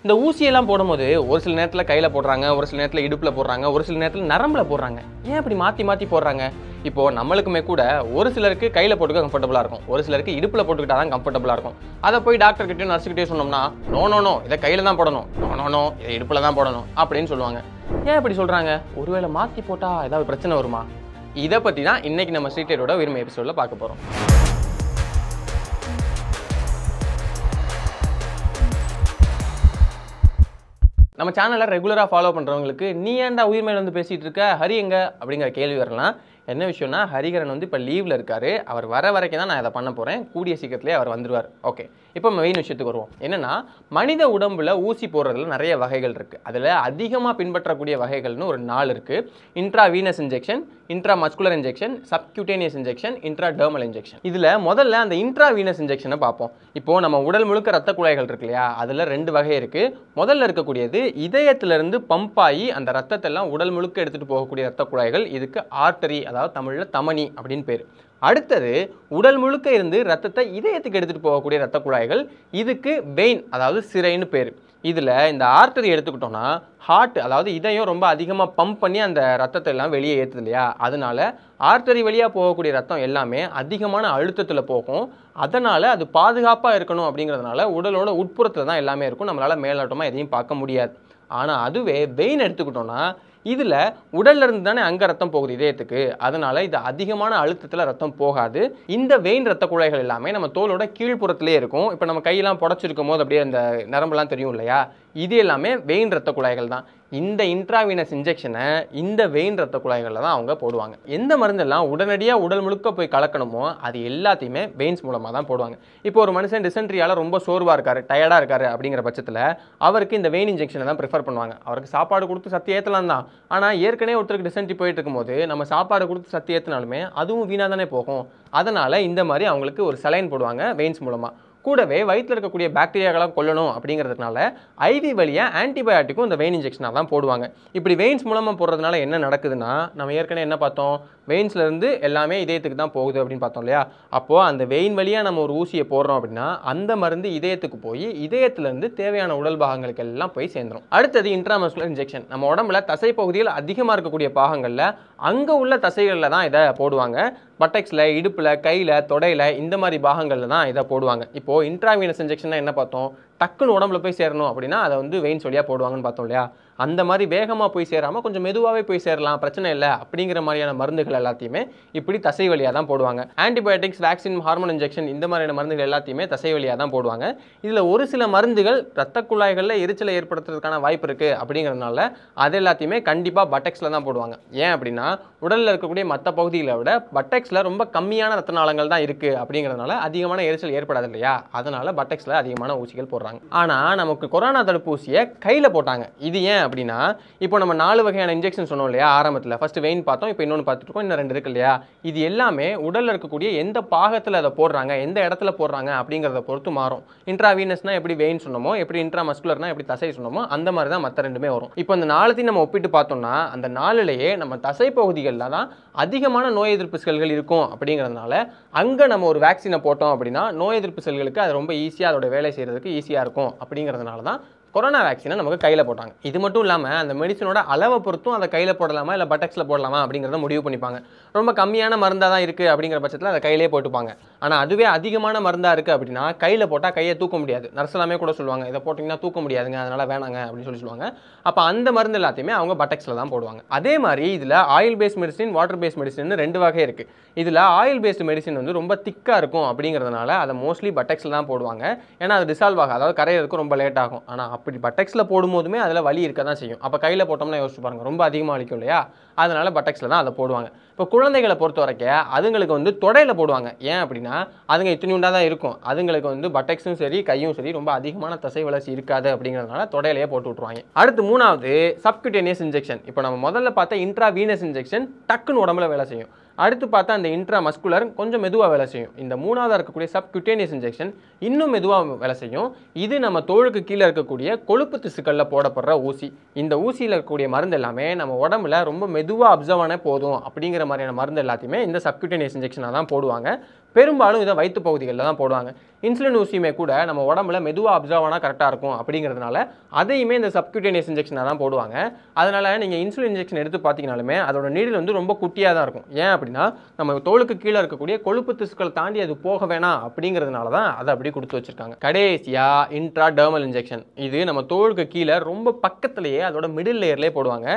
இந்த ஊசியெல்லாம் போடும்போது ஒரு சில நேரத்தில் கையில் போடுறாங்க, ஒரு சில நேரத்தில் இடுப்பில் போடுறாங்க, ஒரு சில நேரத்தில் நரம்பில் போடுறாங்க. ஏன் இப்படி மாற்றி மாற்றி போடுறாங்க? இப்போது நம்மளுக்குமே கூட ஒரு சிலருக்கு கையில் போட்டுக்க கம்ஃபர்டபுளாக இருக்கும், ஒரு சிலருக்கு இடுப்பில் போட்டுக்கிட்டால் தான் கம்ஃபர்டபுளாக இருக்கும். அதை போய் டாக்டர்கிட்டயும் நர்ஸுக்கிட்டே சொன்னோம்னா நோ இதை கையில் தான் போடணும், நோ இதை இடுப்பில் தான் போடணும் அப்படின்னு சொல்லுவாங்க. ஏன் இப்படி சொல்கிறாங்க? ஒருவேளை மாற்றி போட்டால் ஏதாவது பிரச்சனை வருமா? இதை பற்றி தான் இன்றைக்கி நம்ம ஸ்ட்ரீட் லைட்டோட உரிமை எபிசோடில் பார்க்க போகிறோம். நம்ம சேனலை ரெகுலராக ஃபாலோ பண்ணுறவங்களுக்கு நீ ஏன்டா உயிர்மையில் வந்து பேசிகிட்டு இருக்க, ஹரி எங்க அப்படிங்கிற கேள்வி வரலாம். என்ன விஷயம்னா, ஹரிகரன் வந்து இப்போ லீவில் இருக்கார். அவர் வர வரைக்கும் தான் நான் இதை பண்ண போகிறேன். கூடிய சீக்கிரத்திலே அவர் வந்துடுவார். ஓகே, இப்போ மெயின் விஷயத்துக்கு வருவோம். என்னென்னா, மனித உடம்புல ஊசி போடுறதுல நிறைய வகைகள் இருக்குது. அதில் அதிகமாக பின்பற்றக்கூடிய வகைகள்னு ஒரு 4 இருக்குது. Intravenous injection, intramuscular injection, subcutaneous injection, intradermal injection. இதில் முதல்ல அந்த இன்ட்ராவீனஸ் இன்ஜெக்ஷனை பார்ப்போம். இப்போது நம்ம உடல் முழுக்க ரத்த குழாய்கள் இருக்கு இல்லையா, அதில் 2 வகை இருக்குது. முதல்ல இருக்கக்கூடியது இதயத்திலிருந்து பம்ப் ஆகி அந்த ரத்தத்தெல்லாம் உடல் முழுக்க எடுத்துகிட்டு போகக்கூடிய ரத்த குழாய்கள். இதுக்கு ஆர்டரி, அதாவது தமிழில் தமனி அப்படின்னு பேர். அடுத்தது உடல் முழுக்க இருந்து ரத்தத்தை இதயத்துக்கு எடுத்துகிட்டு போகக்கூடிய ரத்த குழாய்கள். இதுக்கு வெயின், அதாவது சிரைன்னு பேர். இதில் இந்த ஆர்டரி எடுத்துக்கிட்டோம்னா ஹார்ட், அதாவது இதயம் ரொம்ப அதிகமாக பம்ப் பண்ணி அந்த ரத்தத்தை எல்லாம் வெளியே ஏற்றுது இல்லையா, அதனால ஆர்டரி வழியாக போகக்கூடிய ரத்தம் எல்லாமே அதிகமான அழுத்தத்தில் போகும். அதனால் அது பாதுகாப்பாக இருக்கணும் அப்படிங்கிறதுனால உடலோட உட்புறத்தில் தான் எல்லாமே இருக்கும், நம்மளால் மேலோட்டமாக எதையும் பார்க்க முடியாது. ஆனால் அதுவே வெயின் எடுத்துக்கிட்டோன்னா இதில் உடல்ல இருந்து தானே அங்கே ரத்தம் போகுது இதயத்துக்கு, அதனால் இது அதிகமான அழுத்தத்தில் ரத்தம் போகாது. இந்த வெயின் ரத்த குழாய்கள் எல்லாமே நம்ம தோலோட கீழ்ப்புறத்திலே இருக்கும். இப்போ நம்ம கையெல்லாம் புடச்சிருக்கும் போது அப்படியே அந்த நரம்புலாம் தெரியும் இல்லையா, இது எல்லாமே வெயின் ரத்த குழாய்கள் தான். இந்த இன்ட்ராவீனஸ் இன்ஜெக்ஷனை இந்த வெயின் ரத்த குழாய்களில் தான் அவங்க போடுவாங்க. எந்த மருந்தெல்லாம் உடனடியாக உடல் முழுக்க போய் கலக்கணுமோ அது எல்லாத்தையுமே வெயின்ஸ் மூலமாக தான் போடுவாங்க. இப்போ ஒரு மனுஷன் டிசென்ட்ரியால் ரொம்ப சோர்வாக இருக்கார், டயர்டாக இருக்கார் அப்படிங்கிற பட்சத்தில் அவருக்கு இந்த வெயின் இன்ஜெக்ஷனை தான் ப்ரிஃபர் பண்ணுவாங்க. அவருக்கு சாப்பாடு கொடுத்து சத்து ஏற்றலாம் தான், ஆனால் ஏற்கனவே ஒருத்தருக்கு டிசென்ட்ரி போயிட்டு இருக்கும்போது நம்ம சாப்பாடு கொடுத்து சத்து ஏற்றினாலுமே அதுவும் வீணாக தானே போகும். அதனால் இந்த மாதிரி அவங்களுக்கு ஒரு சலைன் போடுவாங்க வெயின்ஸ் மூலமாக. கூடவே வயிற்றில் இருக்கக்கூடிய பாக்டீரியாக்களாக கொல்லணும் அப்படிங்கிறதுனால ஐவி வழியாக ஆன்டிபயோட்டிக்கும் இந்த வெயின் இன்ஜெக்ஷனாக தான் போடுவாங்க. இப்படி வெயின்ஸ் மூலமாக போடுறதுனால என்ன நடக்குதுன்னா, நம்ம ஏற்கனவே என்ன பார்த்தோம், வெயின்ஸ்லேருந்து எல்லாமே இதயத்துக்கு தான் போகுது அப்படின்னு பார்த்தோம் இல்லையா. அப்போது அந்த வெயின் வழியாக நம்ம ஒரு ஊசியை போடுறோம் அப்படின்னா அந்த மருந்து இதயத்துக்கு போய் இதயத்திலேருந்து தேவையான உடல் பாகங்களுக்கு எல்லாம் போய் சேர்ந்துடும். அடுத்தது இன்ட்ராமஸ்குலர் இன்ஜெக்ஷன். நம்ம உடம்புல தசை பகுதிகள் அதிகமாக இருக்கக்கூடிய பாகங்களில் அங்கே உள்ள தசைகளில் தான் இதை போடுவாங்க. பட்டெக்ஸில், இடுப்பில், கையில், தொடையில், இந்த மாதிரி பாகங்களில் தான் இதை போடுவாங்க. இப்போது இன்ட்ராவீனஸ் இன்ஜெக்ஷன் என்ன பார்த்தோம், டக்குன்னு உடம்புல போய் சேரணும் அப்படின்னா அதை வந்து வெயின்ஸ் வழியாக போடுவாங்கன்னு பார்த்தோம் இல்லையா. அந்த மாதிரி வேகமாக போய் சேராமல் கொஞ்சம் மெதுவாகவே போய் சேரலாம், பிரச்சனை இல்லை அப்படிங்கிற மாதிரியான மருந்துகள் எல்லாத்தையுமே இப்படி தசை வழியாக தான் போடுவாங்க. ஆன்டிபயோட்டிக்ஸ், வேக்சின், ஹார்மோன் இன்ஜெக்ஷன், இந்த மாதிரியான மருந்துகள் எல்லாத்தையுமே தசை வழியாக தான் போடுவாங்க. இதில் ஒரு சில மருந்துகள் ரத்த குழாய்களில் எரிச்சலை ஏற்படுத்துறதுக்கான வாய்ப்பு இருக்குது அப்படிங்கிறதுனால அது எல்லாத்தையுமே கண்டிப்பாக பட்டெக்ஸில் தான் போடுவாங்க. ஏன் அப்படின்னா உடலில் இருக்கக்கூடிய மற்ற பகுதிகளை விட பட்டெக்ஸில் ரொம்ப கம்மியான ரத்த நாளங்கள் தான் இருக்குது அப்படிங்கிறதுனால அதிகமான எரிச்சல் ஏற்படாது இல்லையா, அதனால் பட்டெக்ஸில் அதிகமான ஊசிகள் போடுறாங்க. ஆனால் நமக்கு கொரோனா தடுப்பூசியை கையில் போட்டாங்க. இது ஏன் அப்படின்னா, இப்போ நம்ம 4 வகையான இன்ஜெக்ஷன் சொன்னோம் இல்லையா ஆரம்பத்தில். ஃபர்ஸ்ட் வெயின் பார்த்தோம், இப்போ இன்னொன்று பார்த்துட்டு இருக்கோம், இன்னும் 2 இருக்கு இல்லையா. இது எல்லாமே உடலில் இருக்கக்கூடிய எந்த பாகத்தில் அதை போடுறாங்க, எந்த இடத்துல போடுறாங்க அப்படிங்கிறத பொறுத்து மாறும். இன்ட்ராவீனஸ்னா எப்படி வெயின் சொன்னோமோ, எப்படி இன்ட்ராமஸ்குலர்னா எப்படி தசை சொன்னோமோ, அந்த மாதிரி தான் மற்ற 2மே வரும். இப்போ அந்த 4த்தையும் நம்ம ஒப்பிட்டு பார்த்தோம்னா அந்த 4லேயே நம்ம தசை பகுதிகளில் தான் அதிகமான நோய் எதிர்ப்பு செல்கள் இருக்கும் அப்படிங்கிறதுனால அங்கே நம்ம ஒரு வேக்சினை போட்டோம் அப்படின்னா நோய் எதிர்ப்பு செல்களுக்கு அது ரொம்ப ஈஸியாக அதோட வேலை செய்கிறதுக்கு ஈஸியாக இருக்கும் அப்படிங்கிறதுனால தான் கொரோனா வேக்சினை நமக்கு கையில் போட்டாங்க. இது மட்டும் இல்லாமல் அந்த மெடிசனோட அளவை பொறுத்தும் அதை கையில் போடலாமா இல்லை பட்டெக்ஸில் போடலாமா அப்படிங்கிறத முடிவு பண்ணிப்பாங்க. ரொம்ப கம்மியான மருந்தாக தான் இருக்குது அப்படிங்கிற பட்சத்தில் அதை கையிலே போட்டுப்பாங்க. ஆனால் அதுவே அதிகமான மருந்தாக இருக்குது அப்படின்னா கையில் போட்டால் கையை தூக்க முடியாது. நர்ஸ் எல்லாமே கூட சொல்லுவாங்க, இதை போட்டிங்கன்னா தூக்க முடியாதுங்க, அதனால் வேணாங்க அப்படின்னு சொல்லுவாங்க. அப்போ அந்த மருந்து எல்லாத்தையுமே அவங்க பட்டெக்ஸில் தான் போடுவாங்க. அதே மாதிரி இதில் oil based medicine, water based medicine 2 வகை இருக்குது. இதில் ஆயில் பேஸ்ட் மெடிசின் வந்து ரொம்ப திக்காக இருக்கும் அப்படிங்கிறதுனால அதை மோஸ்ட்லி பட்டெக்ஸில் தான் போடுவாங்க. ஏன்னா அது டிசால்வ் ஆகும், அதாவது கரையிறதுக்கு ரொம்ப லேட் ஆகும். ஆனால் அப்படி பட்டெக்ஸில் போடும்போதுமே அதில் வலி இருக்க தான் செய்யும். அப்போ கையில் போட்டோம்னா யோசிச்சு பாருங்கள், ரொம்ப அதிகமாக வலிக்கும் இல்லையா, அதனால் பட்டெக்ஸில் தான் அதை போடுவாங்க. இப்போ குழந்தைகளை பொறுத்த வரைக்கும் அதுங்களுக்கு வந்து தொடையில் போடுவாங்க. ஏன் அப்படின்னா அதுங்க இத்தினியுண்டாக தான் இருக்கும், அதுங்களுக்கு வந்து பட்டெக்ஸும் சரி கையும் சரி ரொம்ப அதிகமான தசை வளர்ச்சி இருக்காது அப்படிங்கிறதுனால தொடையிலேயே போட்டு விட்ருவாங்க. அடுத்து 3வது சப்கியூட்டேனியஸ் இன்ஜெக்ஷன். இப்போ நம்ம முதல்ல பார்த்த இன்ட்ராவீனஸ் இன்ஜெக்ஷன் டக்குன்னு உடம்புல வேலை செய்யும். அடுத்து பார்த்தா அந்த இன்ட்ராமஸ்குலர் கொஞ்சம் மெதுவாக வேலை செய்யும். இந்த 3வது இருக்கக்கூடிய சப்கியூட்டேனியஸ் இன்ஜெக்ஷன் இன்னும் மெதுவாக வேலை செய்யும். இது நம்ம தோலுக்கு கீழே இருக்கக்கூடிய கொழுப்பு திசுக்களில் போடப்படுற ஊசி. இந்த ஊசியில் இருக்கக்கூடிய மருந்து எல்லாமே நம்ம உடம்புல ரொம்ப மெதுவாக அப்சர்வ் ஆன போதும் அப்படிங்கிற மாதிரியான மருந்து எல்லாத்தையுமே இந்த சப்கியூட்டேனியஸ் இன்ஜெக்ஷனாக தான் போடுவாங்க. பெரும்பாலும் இதை வயிற்று பகுதிகளில் தான் போடுவாங்க. இன்சுலின் ஊசியுமே கூட நம்ம உடம்புல மெதுவாக அப்சர்வ் ஆனால் கரெக்டாக இருக்கும் அப்படிங்கிறதுனால அதையுமே இந்த சப்க்யூட்டேனியஸ் இன்ஜெக்ஷனாக தான் போடுவாங்க. அதனால் நீங்கள் இன்சுலின் இன்ஜெக்ஷன் எடுத்து பார்த்தீங்கனாலுமே அதோட நீடில் வந்து ரொம்ப குட்டியாக தான் இருக்கும். ஏன் அப்படின்னா நம்ம தோலுக்கு கீழே இருக்கக்கூடிய கொழுப்பு திசுக்களை தாண்டி அது போக வேணாம் அப்படிங்கிறதுனால தான் அதை அப்படி கொடுத்து வச்சிருக்காங்க. கடைசியாக இன்ட்ராடெர்மல் இன்ஜெக்ஷன். இது நம்ம தோலுக்கு கீழே ரொம்ப பக்கத்துலேயே அதோட மிடில் லேயர்லேயே போடுவாங்க.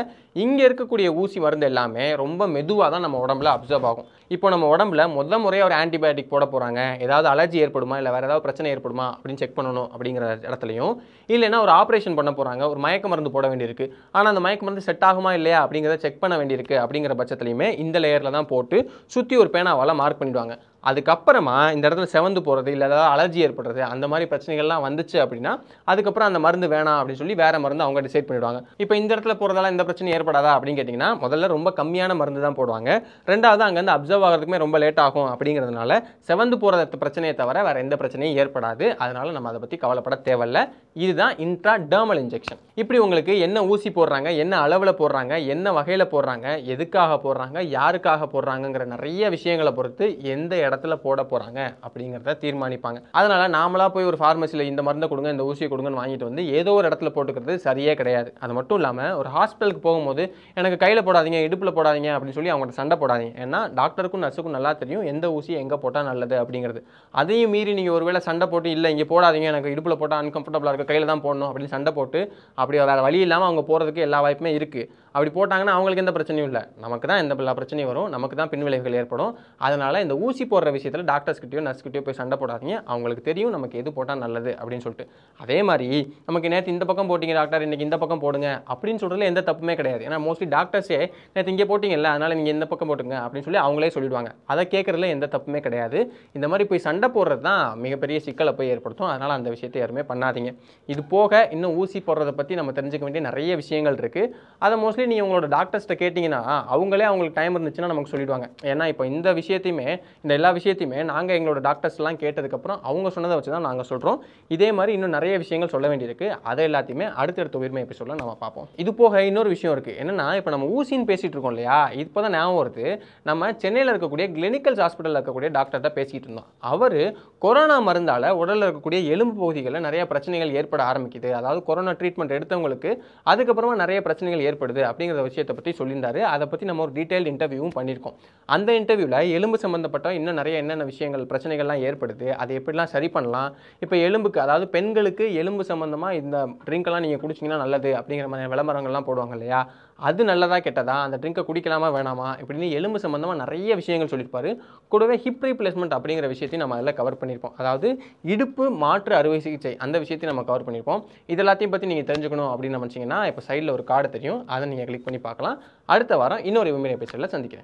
இங்கே இருக்கக்கூடிய ஊசி மருந்து எல்லாமே ரொம்ப மெதுவாக தான் நம்ம உடம்புல அப்சர்வ் ஆகும். இப்போ நம்ம உடம்புல முறையாக ஒரு ஆன்டிபயோட்டிக் போட போகிறாங்க, ஏதாவது அலர்ஜி ஏற்படுமா இல்லை வேறு ஏதாவது பிரச்சனை ஏற்படுமா அப்படின்னு செக் பண்ணணும் அப்படிங்கிற இடத்துலையும், இல்லைன்னா ஒரு ஆப்ரேஷன் பண்ண போகிறாங்க, ஒரு மயக்க மருந்து போட வேண்டியிருக்கு, ஆனால் அந்த மயக்க மருந்து செட் ஆகுமா இல்லையா அப்படிங்கிறத செக் பண்ண வேண்டியிருக்கு அப்படிங்கிற பட்சத்துலையுமே இந்த லேயரில் தான் போட்டு சுற்றி ஒரு பேனாவால் மார்க் பண்ணிவிடுவாங்க. அதுக்கப்புறமா இந்த இடத்துல செவந்து போகிறது இல்லை ஏதாவது அலர்ஜி ஏற்படுறது அந்த மாதிரி பிரச்சனைகள்லாம் வந்துச்சு அப்படின்னா அதுக்கப்புறம் அந்த மருந்து வேணாம் அப்படின்னு சொல்லி வேறு மருந்து அவங்க டிசைட் பண்ணிவிடுவாங்க. இப்போ இந்த இடத்துல போகிறதால இந்த பிரச்சனை ஏற்படாதா அப்படின்னு கேட்டிங்கன்னா முதல்ல ரொம்ப கம்மியான மருந்து தான் போடுவாங்க. ரெண்டாவது அங்கேருந்து அப்சர்வ் ஆகிறதுக்குமே ரொம்ப லேட் ஆகும் அப்படிங்கிறதுனால செவந்து போகிற பிரச்சனையை தவிர வேறு எந்த பிரச்சனையும் ஏற்படாது. அதனால் நம்ம அதை பற்றி கவலைப்பட தேவையில்லை. இதுதான் இன்ட்ராடெர்மல் இன்ஜெக்ஷன். இப்படி உங்களுக்கு என்ன ஊசி போடுறாங்க, என்ன அளவில் போடுறாங்க, என்ன வகையில் போடுறாங்க, எதுக்காக போடுறாங்க, யாருக்காக போடுறாங்கங்கிற நிறைய விஷயங்களை பொறுத்து எந்த இடத்துல போட போறாங்க அப்படிங்கறத தீர்மானிப்பாங்க. அதனால நாமளா போய் ஒரு ஃபார்மசில இந்த மருந்தை கொடுங்க இந்த ஊசியை கொடுங்கன்னு வாங்கிட்டு வந்து ஏதோ ஒரு இடத்துல போட்டுக்கிறது சரியே கிடையாது. அது மட்டும் இல்லாம ஒரு ஹாஸ்பிட்டலுக்கு போகும்போது எனக்கு கையில போடாதீங்க இடுப்புல போடாதீங்க அப்படின்னு சொல்லி அவங்கள்ட்ட சண்டை போடாதீங்க. ஏன்னா டாக்டருக்கும் நர்ஸுக்கும் நல்லா தெரியும் எந்த ஊசி எங்க போட்டா நல்லது அப்படிங்கிறது. அதையும் மீறி நீங்க ஒருவேளை சண்டை போட்டு இல்லை இங்கே போடாதீங்க எனக்கு இடுப்புல போட்டால் அன்கம்ஃபர்டபுளாக இருக்க கையில் தான் போடணும் அப்படின்னு சண்டை போட்டு அப்படி வேறு வழி இல்லாமல் அவங்க போகிறதுக்கு எல்லா வாய்ப்புமே இருக்குது. அப்படி போட்டாங்கன்னா அவங்களுக்கு எந்த பிரச்சனையும் இல்லை, நமக்கு தான் எந்த எல்லா பிரச்சனையும் வரும், நமக்கு தான் பின்விளைவுகள் ஏற்படும். அதனால் இந்த ஊசி போடுற விஷயத்தில் டாக்டர்ஸ்கிட்டயோ நர்ஸ்கிட்டயோ போய் சண்டை போடாதீங்க. அவங்களுக்கு தெரியும் நமக்கு எது போட்டால் நல்லது அப்படின்னு சொல்லிட்டு. அதே மாதிரி நமக்கு நேற்று இந்த பக்கம் போட்டிங்க டாக்டர் இன்றைக்கி இந்த பக்கம் போடுங்க அப்படின்னு சொல்கிறதுல எந்த தப்புமே கிடையாது. ஏன்னா மோஸ்ட்லி டாக்டர்ஸே நேற்று இங்கே போட்டிங்கல்ல அதனால் நீங்கள் இந்த பக்கம் போட்டுங்க அப்படின்னு சொல்லி அவங்களே சொல்லிடுவாங்க. அதை கேட்குறதுல எந்த தப்புமே கிடையாது. இந்த மாதிரி போய் சண்டை போடுறது தான் மிகப்பெரிய சிக்கலை போய் ஏற்படுத்தும். அதனால் அந்த விஷயத்தை யாருமே பண்ணாதீங்க. இது போக இன்னும் ஊசி போடுறதை பற்றி நம்ம தெரிஞ்சுக்க வேண்டிய நிறைய விஷயங்கள் இருக்குது. அதை மோஸ்ட்லி நீங்கள் உங்களோட டாக்டர்ஸ்ட்டை கேட்டிங்கன்னா அவங்களே அவங்களுக்கு டைம் இருந்துச்சுன்னா நமக்கு சொல்லிடுவாங்க. ஏன்னா இப்போ இந்த விஷயத்தையுமே இந்த எல்லா விஷயத்தையுமே நாங்கள் எங்களோட டாக்டர்ஸ்லாம் கேட்டதுக்கப்புறம் அவங்க சொன்னதை வச்சு தான் நாங்கள் சொல்கிறோம். இதே மாதிரி இன்னும் நிறைய விஷயங்கள் சொல்ல வேண்டியிருக்கு. அதை எல்லாத்தையுமே அடுத்தடுத்த உயிர்மை எபிசோடில் நம்ம பார்ப்போம். இது போக இன்னொரு விஷயம் இருக்குது. என்னென்னா இப்போ நம்ம ஊசின்னு பேசிகிட்டு இருக்கோம் இல்லையா, இப்போ தான் ஞாபகம் வருது. நம்ம சென்னையில் இருக்கக்கூடிய கிளினிக்கல்ஸ் ஹாஸ்பிட்டலில் இருக்கக்கூடிய டாக்டர்கிட்ட பேசிக்கிட்டு இருந்தோம். அவர் கொரோனா மருந்தால் உடலில் இருக்கக்கூடிய எலும்பு பகுதிகளில் நிறைய பிரச்சனைகள் ஏற்பட ஆரம்பிக்குது. அதாவது கொரோனா ட்ரீட்மெண்ட் எடுத்தவங்களுக்கு அதுக்கப்புறமா நிறைய பிரச்சனைகள் ஏற்படுது அப்படிங்கிற விஷயத்தை பற்றி சொல்லியிருந்தாரு. அதை பற்றி நம்ம ஒரு டீட்டெயில் இன்டர்வியூவும் பண்ணியிருக்கோம். அந்த இன்டர்வியூவில் எலும்பு சம்மந்தப்பட்ட இன்னும் நிறைய என்னென்ன விஷயங்கள் பிரச்சனைகள்லாம் ஏற்படுது, அதை எப்படிலாம் சரி பண்ணலாம், இப்போ எலும்புக்கு அதாவது பெண்களுக்கு எலும்பு சம்மந்தமாக இந்த ட்ரிங்க்லாம் நீங்கள் குடிச்சிங்கன்னா நல்லது அப்படிங்கிற மாதிரி விளம்பரங்கள்லாம் போடுவாங்க இல்லையா, அது நல்லதா கெட்டதா, அந்த ட்ரிங்கை குடிக்கலாமா வேணாமா இப்படின்னு எலும்பு சம்மந்தமாக நிறைய விஷயங்கள் சொல்லியிருப்பாரு. கூடவே ஹிப் ரீப்ளேஸ்மெண்ட் அப்படிங்கிற விஷயத்தையும் நம்ம அதில் கவர் பண்ணியிருப்போம். அதாவது இடுப்பு மாற்று அறுவை சிகிச்சை அந்த விஷயத்தையும் நம்ம கவர் பண்ணியிருப்போம். இது எல்லாத்தையும் பற்றி நீங்கள் தெரிஞ்சுக்கணும் அப்படின்னு நினச்சிங்கன்னா இப்போ சைடில் ஒரு கார்டு தெரியும், அதை நீங்கள் கிளிக் பண்ணி பார்க்கலாம். அடுத்த வாரம் இன்னொரு விமர்சன எபிசோடில் சந்திக்கிறேன்.